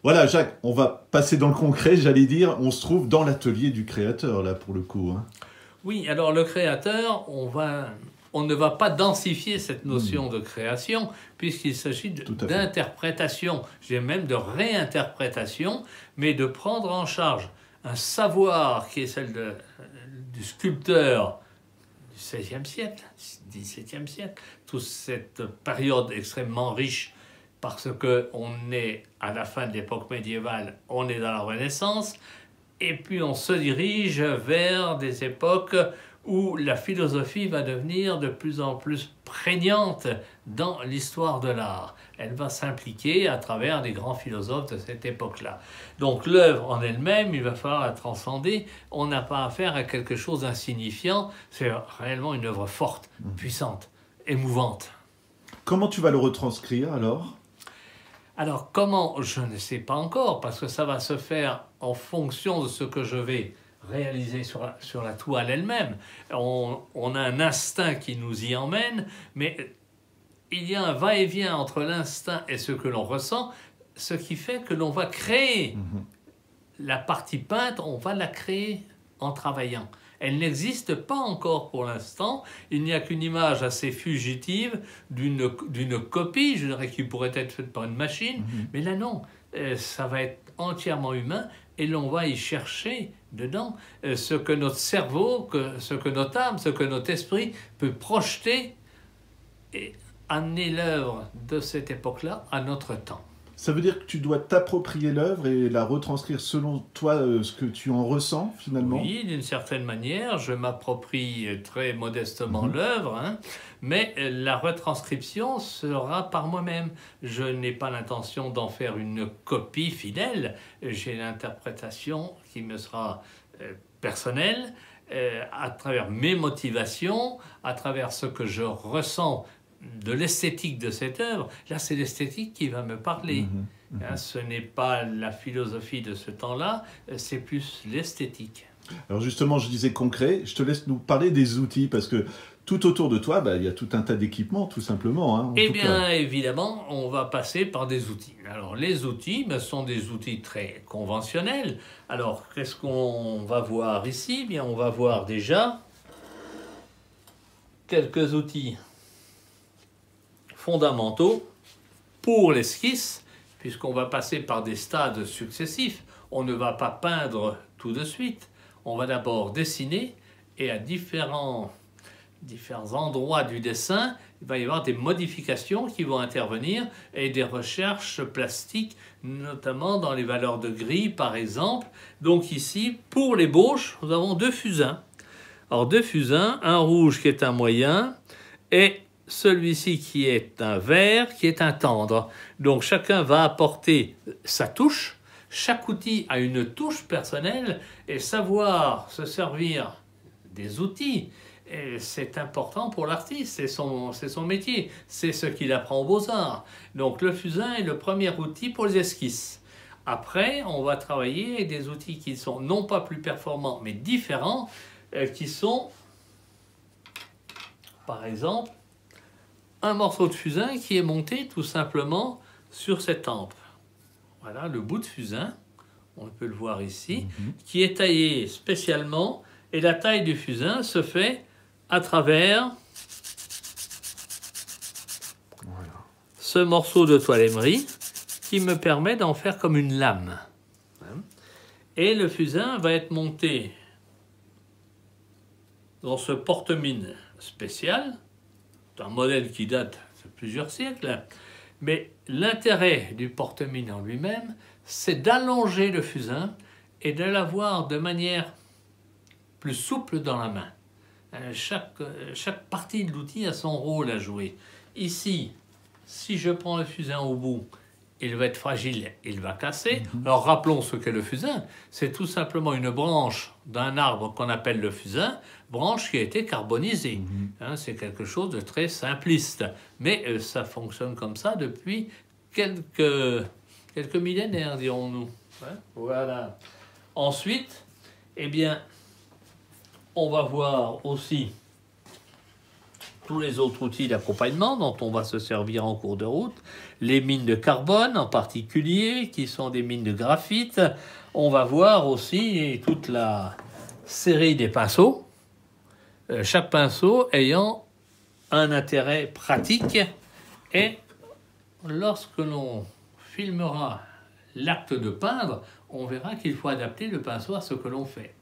Voilà, Jacques, on va passer dans le concret, j'allais dire. On se trouve dans l'atelier du créateur, là, pour le coup. Hein. Oui, alors le créateur, on ne va pas densifier cette notion de création, puisqu'il s'agit d'interprétation, je dirais même de réinterprétation, mais de prendre en charge un savoir qui est celle du sculpteur du XVIe siècle, XVIIe siècle, toute cette période extrêmement riche, parce qu'on est à la fin de l'époque médiévale, on est dans la Renaissance, et puis on se dirige vers des époques où la philosophie va devenir de plus en plus prégnante dans l'histoire de l'art. Elle va s'impliquer à travers les grands philosophes de cette époque-là. Donc l'œuvre en elle-même, il va falloir la transcender. On n'a pas affaire à quelque chose d'insignifiant. C'est réellement une œuvre forte, puissante, émouvante. Comment tu vas le retranscrire alors ? Alors comment, je ne sais pas encore, parce que ça va se faire en fonction de ce que je vais réaliser sur la toile elle-même. On a un instinct qui nous y emmène, mais il y a un va-et-vient entre l'instinct et ce que l'on ressent, ce qui fait que l'on va créer la partie peinte, on va la créer en travaillant. Elle n'existe pas encore pour l'instant. Il n'y a qu'une image assez fugitive d'une copie, je dirais, qui pourrait être faite par une machine. Mais là, non. Ça va être entièrement humain et l'on va y chercher dedans ce que notre cerveau, ce que notre âme, ce que notre esprit peut projeter et amener l'œuvre de cette époque-là à notre temps. Ça veut dire que tu dois t'approprier l'œuvre et la retranscrire selon toi, ce que tu en ressens finalement ? Oui, d'une certaine manière, je m'approprie très modestement l'œuvre, hein, mais la retranscription sera par moi-même. Je n'ai pas l'intention d'en faire une copie fidèle, j'ai l'interprétation qui me sera personnelle, à travers mes motivations, à travers ce que je ressens de l'esthétique de cette œuvre. Là, c'est l'esthétique qui va me parler. Ce n'est pas la philosophie de ce temps-là, c'est plus l'esthétique. Alors justement, je disais concret, je te laisse nous parler des outils, parce que tout autour de toi, il y a tout un tas d'équipements, tout simplement. Hein, eh bien, évidemment, on va passer par des outils. Alors, les outils sont des outils très conventionnels. Alors, qu'est-ce qu'on va voir ici ? Bien, on va voir déjà quelques outils fondamentaux pour l'esquisse, puisqu'on va passer par des stades successifs. On ne va pas peindre tout de suite. On va d'abord dessiner et à différents endroits du dessin, il va y avoir des modifications qui vont intervenir et des recherches plastiques, notamment dans les valeurs de gris, par exemple. Donc ici, pour l'ébauche, nous avons deux fusains. Alors deux fusains, un rouge qui est un moyen et celui-ci qui est un vert, qui est un tendre. Donc chacun va apporter sa touche. Chaque outil a une touche personnelle et savoir se servir des outils, c'est important pour l'artiste, c'est son métier, c'est ce qu'il apprend aux beaux-arts. Donc le fusain est le premier outil pour les esquisses. Après, on va travailler avec des outils qui sont non pas plus performants, mais différents, qui sont, par exemple, un morceau de fusain qui est monté tout simplement sur cette ample. Voilà le bout de fusain, on peut le voir ici, qui est taillé spécialement, et la taille du fusain se fait à travers ce morceau de toile émerie qui me permet d'en faire comme une lame. Et le fusain va être monté dans ce porte-mine spécial, un modèle qui date de plusieurs siècles, mais l'intérêt du porte-mine en lui-même, c'est d'allonger le fusain et de l'avoir de manière plus souple dans la main. Chaque partie de l'outil a son rôle à jouer. Ici, si je prends le fusain au bout, il va être fragile, il va casser. Alors rappelons ce qu'est le fusain. C'est tout simplement une branche d'un arbre qu'on appelle le fusain, branche qui a été carbonisée. C'est quelque chose de très simpliste. Mais ça fonctionne comme ça depuis quelques millénaires, dirons-nous. Voilà. Ensuite, eh bien, on va voir aussi tous les autres outils d'accompagnement dont on va se servir en cours de route, les mines de carbone en particulier, qui sont des mines de graphite. On va voir aussi toute la série des pinceaux, chaque pinceau ayant un intérêt pratique. Et lorsque l'on filmera l'acte de peindre, on verra qu'il faut adapter le pinceau à ce que l'on fait.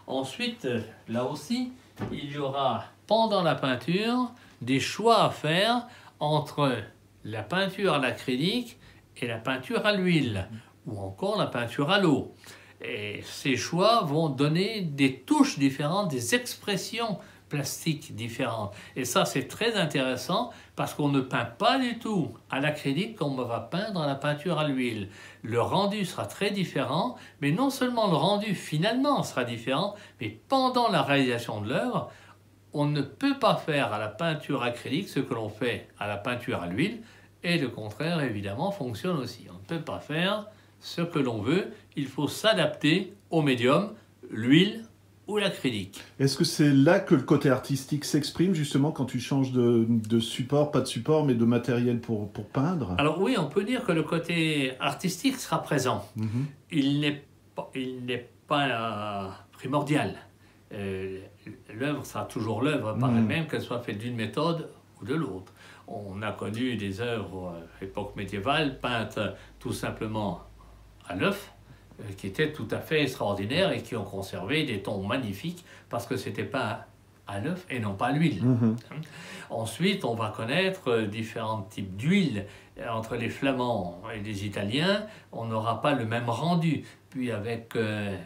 Ensuite, là aussi, il y aura pendant la peinture des choix à faire entre la peinture à l'acrylique et la peinture à l'huile, ou encore la peinture à l'eau. Et ces choix vont donner des touches différentes, des expressions plastiques différentes. Et ça, c'est très intéressant parce qu'on ne peint pas du tout à l'acrylique comme on va peindre à la peinture à l'huile. Le rendu sera très différent, mais non seulement le rendu finalement sera différent, mais pendant la réalisation de l'œuvre, on ne peut pas faire à la peinture acrylique ce que l'on fait à la peinture à l'huile, et le contraire, évidemment, fonctionne aussi. On ne peut pas faire ce que l'on veut, il faut s'adapter au médium, l'huile ou l'acrylique. Est-ce que c'est là que le côté artistique s'exprime, justement, quand tu changes de support, pas de support, mais de matériel pour peindre? Alors oui, on peut dire que le côté artistique sera présent. Il n'est pas primordial. L'œuvre sera toujours l'œuvre par elle-même, qu'elle soit faite d'une méthode ou de l'autre. On a connu des œuvres à l'époque médiévale peintes tout simplement à l'œuf, qui étaient tout à fait extraordinaires et qui ont conservé des tons magnifiques parce que c'était pas à l'œuf et non pas à l'huile. Ensuite, on va connaître différents types d'huile. Entre les Flamands et les Italiens, on n'aura pas le même rendu. Puis avec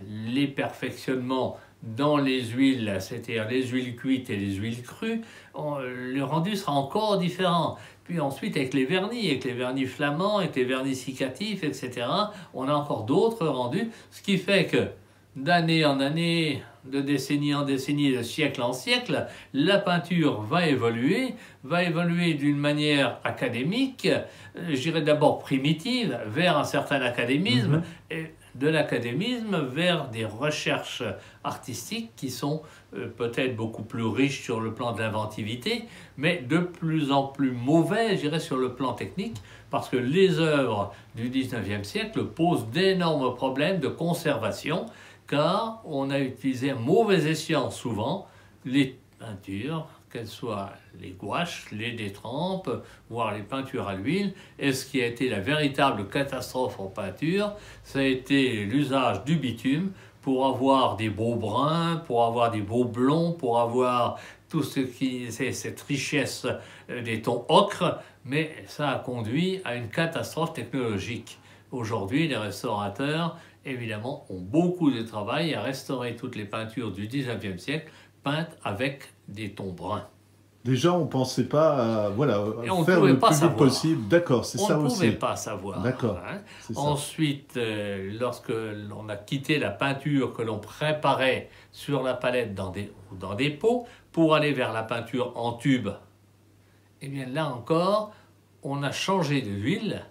les perfectionnements dans les huiles, c'est-à-dire les huiles cuites et les huiles crues, le rendu sera encore différent. Puis ensuite, avec les vernis flamands, avec les vernis cicatifs, etc., on a encore d'autres rendus, ce qui fait que d'année en année, de décennie en décennie, de siècle en siècle, la peinture va évoluer d'une manière académique, je dirais d'abord primitive, vers un certain académisme, et de l'académisme vers des recherches artistiques qui sont peut-être beaucoup plus riches sur le plan de l'inventivité, mais de plus en plus mauvais, je dirais, sur le plan technique, parce que les œuvres du 19e siècle posent d'énormes problèmes de conservation, car on a utilisé à mauvais escient souvent les peintures, qu'elles soient les gouaches, les détrempes, voire les peintures à l'huile. Et ce qui a été la véritable catastrophe en peinture, ça a été l'usage du bitume pour avoir des beaux bruns, pour avoir des beaux blonds, pour avoir tout ce qui c'est cette richesse des tons ocre, mais ça a conduit à une catastrophe technologique. Aujourd'hui, les restaurateurs, évidemment, ont beaucoup de travail à restaurer toutes les peintures du 19e siècle peintes avec des tons bruns. Déjà, on ne pensait pas à faire le plus vite possible. D'accord, c'est ça aussi. On ne pouvait pas savoir. D'accord. Ensuite, lorsque l'on a quitté la peinture que l'on préparait sur la palette dans des pots pour aller vers la peinture en tube, eh bien là encore, on a changé de l'huile.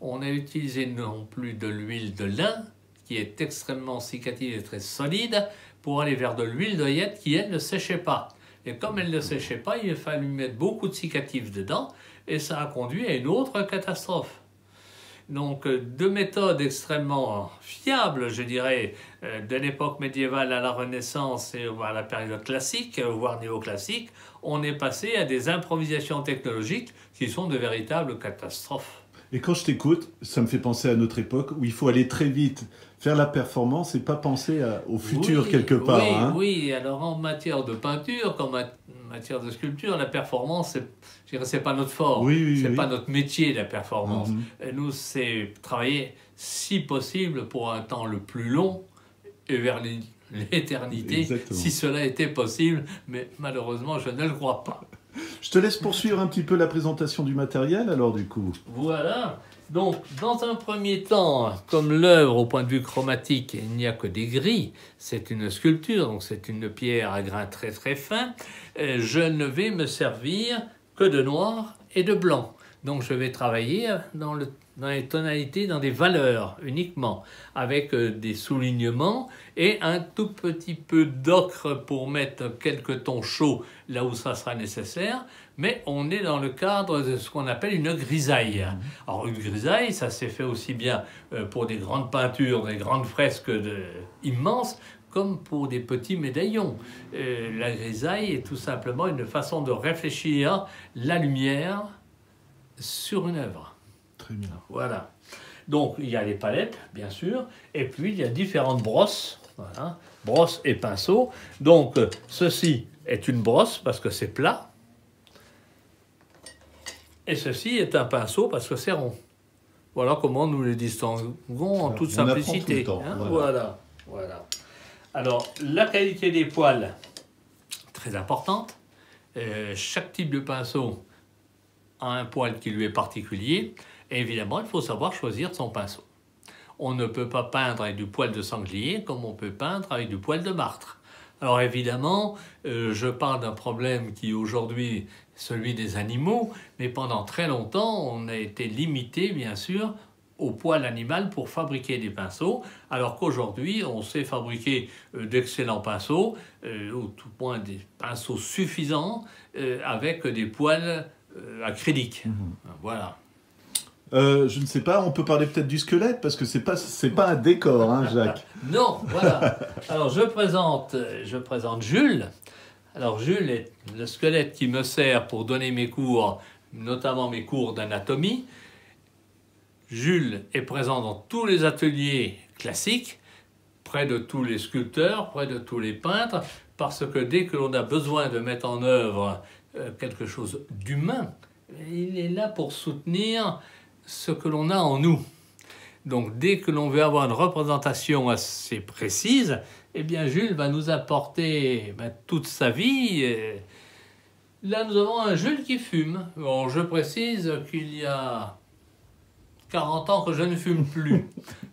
On a utilisé non plus de l'huile de lin, qui est extrêmement cicative et très solide, pour aller vers de l'huile d'œillette qui, elle, ne séchait pas. Et comme elle ne séchait pas, il a fallu mettre beaucoup de cicatifs dedans, et ça a conduit à une autre catastrophe. Donc, deux méthodes extrêmement fiables, je dirais, de l'époque médiévale à la Renaissance et à la période classique, voire néoclassique, on est passé à des improvisations technologiques qui sont de véritables catastrophes. Et quand je t'écoute, ça me fait penser à notre époque où il faut aller très vite, faire la performance et pas penser au futur quelque part. Oui, alors en matière de peinture, comme en matière de sculpture, la performance, c'est pas notre fort, c'est pas notre métier, la performance. Nous, c'est travailler, si possible, pour un temps le plus long et vers l'éternité, si cela était possible, mais malheureusement, je ne le crois pas. Je te laisse poursuivre un petit peu la présentation du matériel, alors, du coup. Voilà. Donc, dans un premier temps, comme l'œuvre, au point de vue chromatique, il n'y a que des gris, c'est une sculpture, donc c'est une pierre à grains très très fins, je ne vais me servir que de noir et de blanc. Donc je vais travailler dans les tonalités, dans des valeurs uniquement, avec des soulignements et un tout petit peu d'ocre pour mettre quelques tons chauds là où ça sera nécessaire. Mais on est dans le cadre de ce qu'on appelle une grisaille. Alors une grisaille, ça s'est fait aussi bien pour des grandes peintures, des grandes fresques immenses, comme pour des petits médaillons. La grisaille est tout simplement une façon de réfléchir la lumière sur une œuvre. Très bien. Voilà. Donc il y a les palettes, bien sûr, et puis il y a différentes brosses, voilà, brosses et pinceaux. Donc ceci est une brosse parce que c'est plat, et ceci est un pinceau parce que c'est rond. Voilà comment nous les distinguons en toute simplicité. Tout le temps, Hein, voilà. voilà. Alors la qualité des poils, très importante. Chaque type de pinceau a un poil qui lui est particulier. Et évidemment, il faut savoir choisir son pinceau. On ne peut pas peindre avec du poil de sanglier comme on peut peindre avec du poil de martre. Alors évidemment, je parle d'un problème qui aujourd'hui est celui des animaux, mais pendant très longtemps, on a été limité, bien sûr, au poil animal pour fabriquer des pinceaux, alors qu'aujourd'hui, on sait fabriquer d'excellents pinceaux, au tout point des pinceaux suffisants, avec des poils acryliques. Voilà. Je ne sais pas, on peut parler peut-être du squelette, parce que c'est pas un décor, hein, Jacques. Non, voilà. Alors je présente Jules. Alors Jules est le squelette qui me sert pour donner mes cours, notamment mes cours d'anatomie. Jules est présent dans tous les ateliers classiques, près de tous les sculpteurs, près de tous les peintres, parce que dès que l'on a besoin de mettre en œuvre quelque chose d'humain, il est là pour soutenir ce que l'on a en nous. Donc dès que l'on veut avoir une représentation assez précise, eh bien Jules va nous apporter toute sa vie. Là nous avons un Jules qui fume. Bon, je précise qu'il y a 40 ans que je ne fume plus.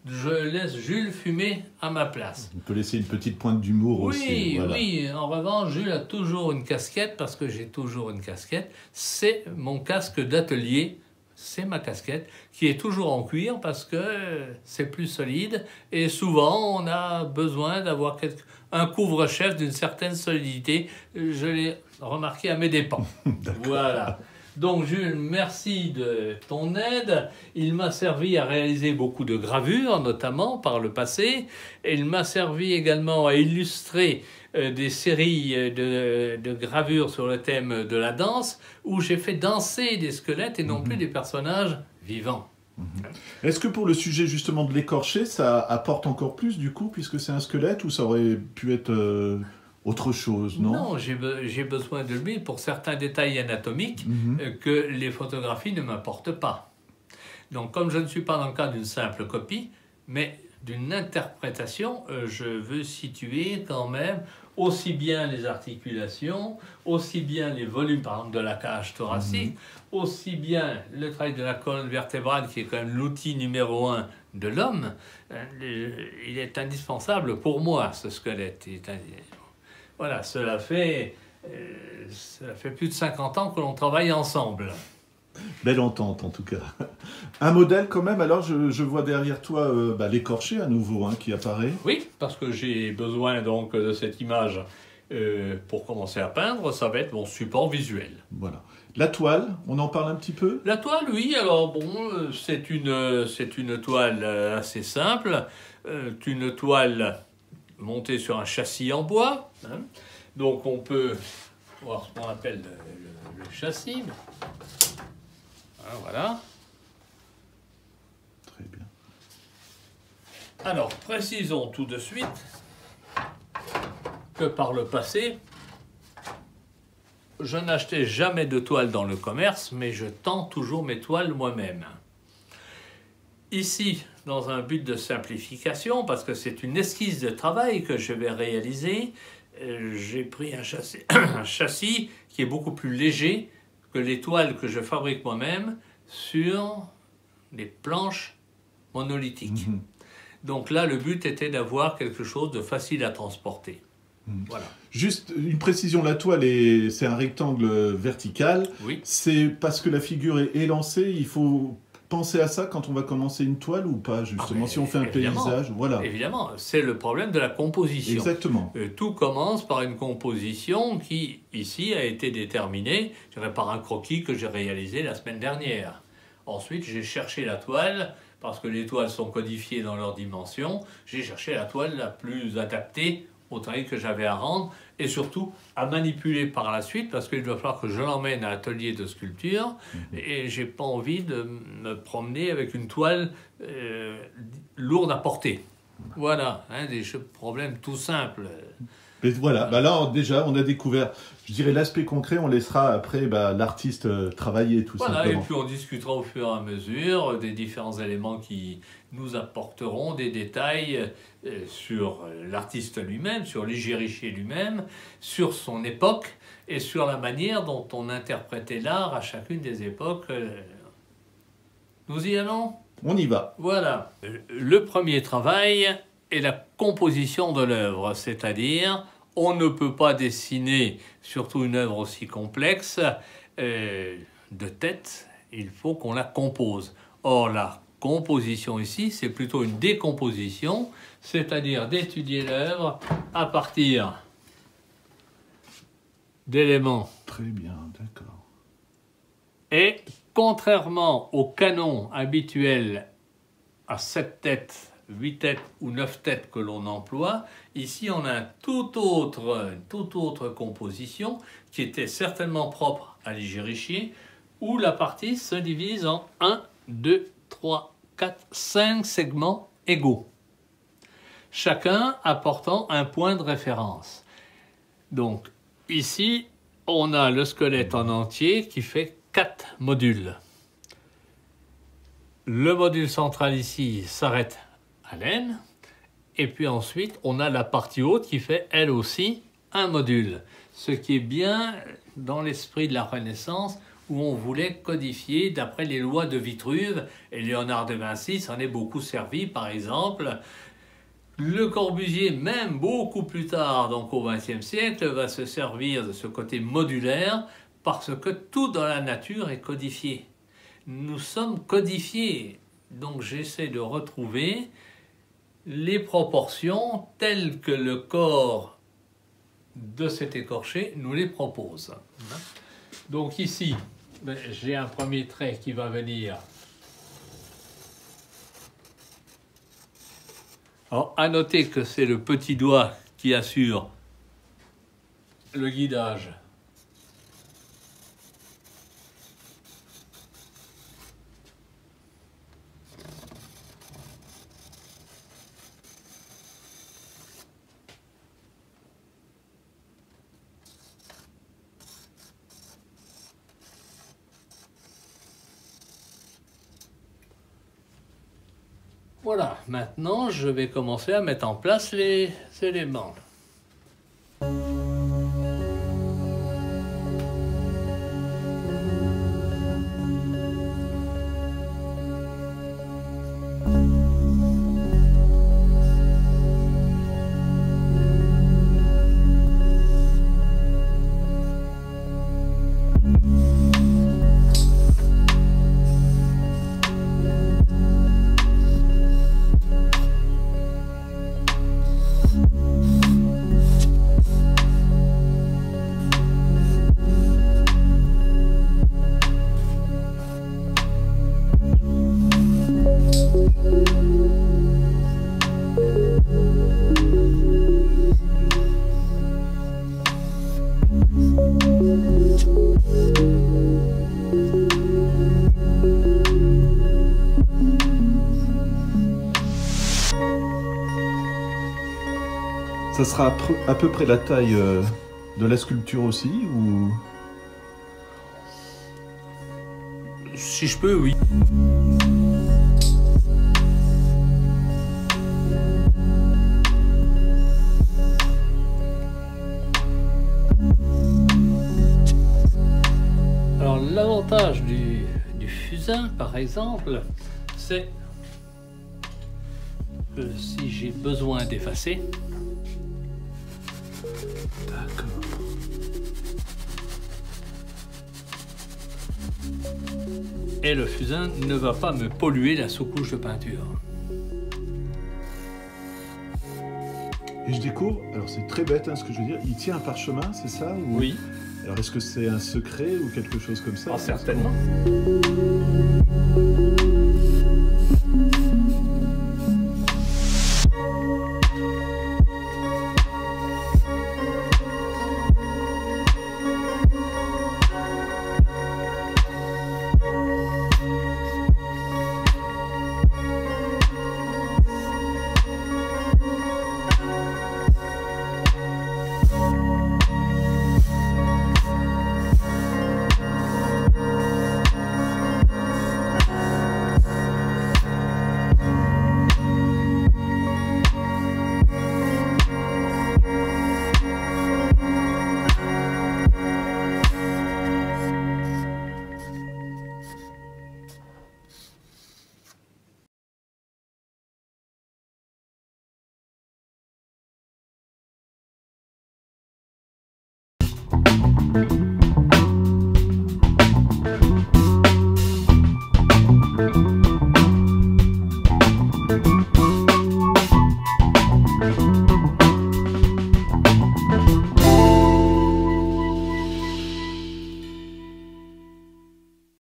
Je laisse Jules fumer à ma place. On peut laisser une petite pointe d'humour aussi. Voilà. Oui, en revanche, Jules a toujours une casquette, parce que j'ai toujours une casquette. C'est mon casque d'atelier, c'est ma casquette, qui est toujours en cuir parce que c'est plus solide. Et souvent, on a besoin d'avoir un couvre-chef d'une certaine solidité. Je l'ai remarqué à mes dépens. Voilà. Donc Jules, merci de ton aide. Il m'a servi à réaliser beaucoup de gravures, notamment par le passé. Et il m'a servi également à illustrer des séries de gravures sur le thème de la danse, où j'ai fait danser des squelettes et non plus des personnages vivants. Est-ce que pour le sujet justement de l'écorché, ça apporte encore plus du coup, puisque c'est un squelette, ou ça aurait pu être autre chose, non? Non, j'ai besoin de lui pour certains détails anatomiques que les photographies ne m'apportent pas. Donc comme je ne suis pas dans le cas d'une simple copie, mais d'une interprétation, je veux situer quand même aussi bien les articulations, aussi bien les volumes par exemple de la cage thoracique, aussi bien le travail de la colonne vertébrale qui est quand même l'outil numéro 1 de l'homme. Il est indispensable pour moi, ce squelette. Voilà, cela fait plus de 50 ans que l'on travaille ensemble. Belle entente en tout cas. Un modèle quand même, alors je vois derrière toi l'écorché à nouveau qui apparaît. Oui, parce que j'ai besoin donc de cette image pour commencer à peindre, ça va être mon support visuel. Voilà. La toile, on en parle un petit peu? La toile, oui, alors bon, c'est une toile assez simple, une toile montée sur un châssis en bois, hein. Donc on peut voir ce qu'on appelle le châssis. Voilà. Très bien. Alors, précisons tout de suite que par le passé, je n'achetais jamais de toile dans le commerce, mais je tends toujours mes toiles moi-même. Ici, dans un but de simplification, parce que c'est une esquisse de travail que je vais réaliser, j'ai pris un châssis qui est beaucoup plus léger que les toiles que je fabrique moi-même sur des planches monolithiques. Donc là, le but était d'avoir quelque chose de facile à transporter. Voilà. Juste une précision, la toile, c'est un rectangle vertical. Oui. C'est parce que la figure est élancée, il faut penser à ça quand on va commencer une toile ou pas, justement, si on fait un paysage, voilà. Évidemment, c'est le problème de la composition. Exactement. Tout commence par une composition qui, ici, a été déterminée, je dirais, par un croquis que j'ai réalisé la semaine dernière. Ensuite, j'ai cherché la toile, parce que les toiles sont codifiées dans leurs dimensions, j'ai cherché la toile la plus adaptée au travail que j'avais à rendre, et surtout à manipuler par la suite, parce qu'il va falloir que je l'emmène à l'atelier de sculpture, et j'ai pas envie de me promener avec une toile lourde à porter. Voilà, hein, des problèmes tout simples. Mais voilà, bah là déjà on a découvert, je dirais l'aspect concret, on laissera après l'artiste travailler tout voilà, simplement. Et puis on discutera au fur et à mesure des différents éléments qui nous apporteront des détails sur l'artiste lui-même, sur l'Igériché lui-même, sur son époque et sur la manière dont on interprétait l'art à chacune des époques. Nous y allons ? On y va. Voilà. Le premier travail est la composition de l'œuvre, c'est-à-dire on ne peut pas dessiner, surtout une œuvre aussi complexe, de tête, il faut qu'on la compose. Or, la composition ici, c'est plutôt une décomposition, c'est-à-dire d'étudier l'œuvre à partir d'éléments. Très bien, d'accord. Et contrairement au canon habituel à 7 têtes, 8 têtes ou 9 têtes que l'on emploie, ici on a une toute autre composition qui était certainement propre à l'Igériché, où la partie se divise en 1, 2, 3, 4, 5 segments égaux, chacun apportant un point de référence. Donc ici, on a le squelette en entier qui fait 4 modules. Le module central ici s'arrête à l'aine, et puis ensuite on a la partie haute qui fait elle aussi un module, ce qui est bien dans l'esprit de la Renaissance où on voulait codifier d'après les lois de Vitruve, et Léonard de Vinci s'en est beaucoup servi. Par exemple, Le Corbusier, même beaucoup plus tard, donc au XXe siècle, va se servir de ce côté modulaire parce que tout dans la nature est codifié. Nous sommes codifiés, donc j'essaie de retrouver les proportions telles que le corps de cet écorché nous les propose. Donc ici, j'ai un premier trait qui va venir. Alors, à noter que c'est le petit doigt qui assure le guidage. Voilà, maintenant je vais commencer à mettre en place les éléments. Ça sera à peu près la taille de la sculpture aussi, ou... Si je peux, oui. Alors l'avantage du fusain, par exemple, c'est que si j'ai besoin d'effacer, D'accord. Et le fusain ne va pas me polluer la sous-couche de peinture. Et je découvre, alors c'est très bête hein, ce que je veux dire, il tient un parchemin, c'est ça ou... Oui. Alors est-ce que c'est un secret ou quelque chose comme ça? Ah, certainement.